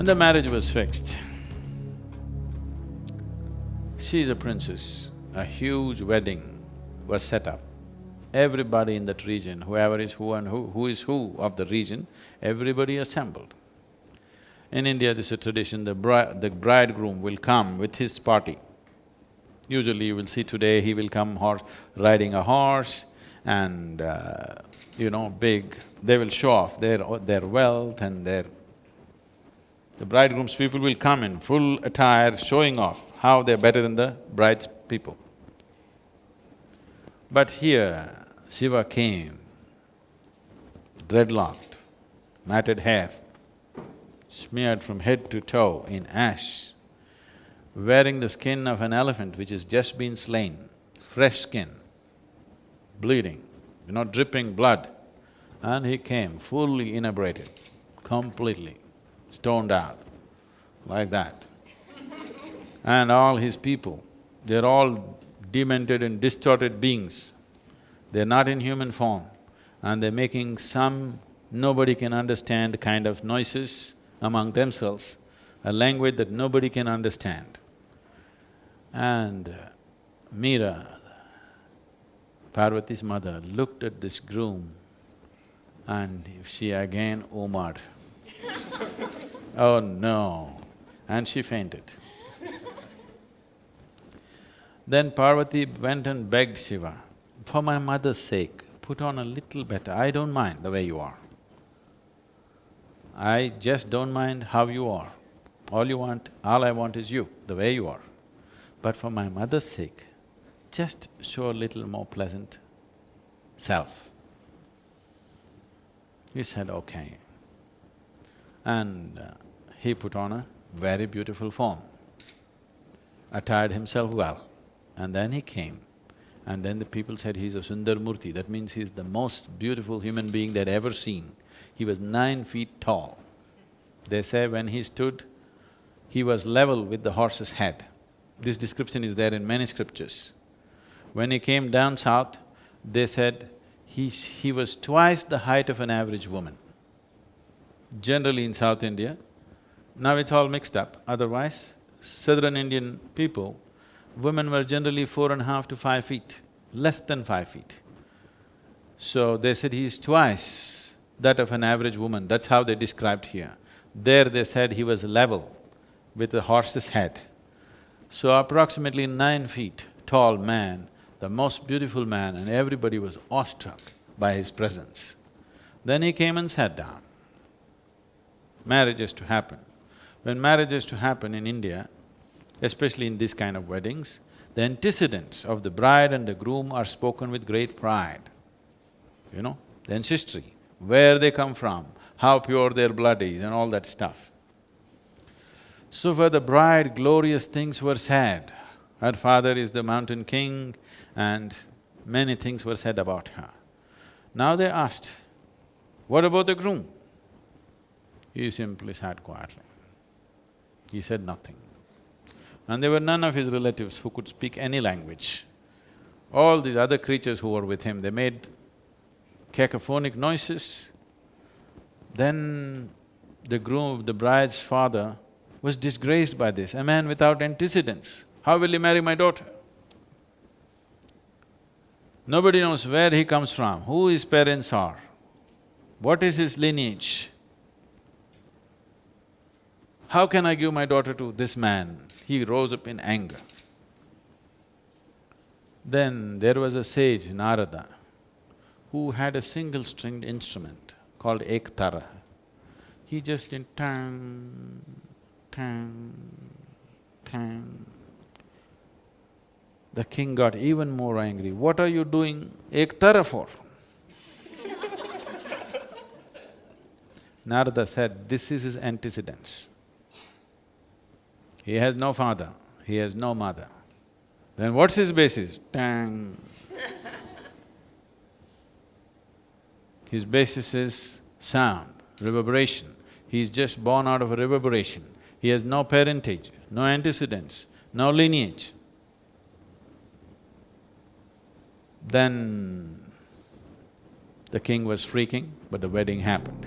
And the marriage was fixed. She is a princess. A huge wedding was set up. Everybody in that region, whoever is who and who is who of the region, everybody assembled. In India, this is a tradition, the bridegroom will come with his party. Usually you will see today, he will come riding a horse and, big… They will show off their wealth and their… The bridegroom's people will come in full attire, showing off how they're better than the bride's people. But here, Shiva came, dreadlocked, matted hair, smeared from head to toe in ash, wearing the skin of an elephant which has just been slain, fresh skin, bleeding, dripping blood. And he came fully inebriated, completely stoned out, like that. And all his people, they're all demented and distorted beings. They're not in human form and they're making some nobody can understand kind of noises among themselves, a language that nobody can understand. And Meera, Parvati's mother, looked at this groom and she again omaed. Oh no, and she fainted. Then Parvati went and begged Shiva, for my mother's sake, put on a little better, I don't mind the way you are. I just don't mind how you are. All I want is you, the way you are. But for my mother's sake, just show a little more pleasant self. He said, okay. And he put on a very beautiful form, attired himself well. And then he came, and then the people said he's a Sundaramoorthy, that means he's the most beautiful human being they'd ever seen. He was 9 feet tall. They say when he stood, he was level with the horse's head. This description is there in many scriptures. When he came down south, they said he was twice the height of an average woman. Generally in South India, now it's all mixed up, otherwise, southern Indian people, women were generally 4.5 to 5 feet, less than 5 feet. So they said he is twice that of an average woman, that's how they described here. There they said he was level with a horse's head. So approximately 9 feet tall man, the most beautiful man, and everybody was awestruck by his presence. Then he came and sat down. Marriage is to happen. When marriage is to happen in India, especially in this kind of weddings, the antecedents of the bride and the groom are spoken with great pride. The ancestry, where they come from, how pure their blood is and all that stuff. So for the bride, glorious things were said. Her father is the mountain king and many things were said about her. Now they asked, what about the groom? He simply sat quietly. He said nothing. And there were none of his relatives who could speak any language. All these other creatures who were with him, they made cacophonic noises. Then the bride's father was disgraced by this, a man without antecedents. How will he marry my daughter? Nobody knows where he comes from, who his parents are, what is his lineage. How can I give my daughter to this man? He rose up in anger. Then there was a sage, Narada, who had a single-stringed instrument called ektara. He just did tang, tang, tang. The king got even more angry. What are you doing ektara for? Narada said, this is his antecedents. He has no father, he has no mother. Then what's his basis? Tang. His basis is sound, reverberation. He is just born out of a reverberation. He has no parentage, no antecedents, no lineage. Then the king was freaking, but the wedding happened.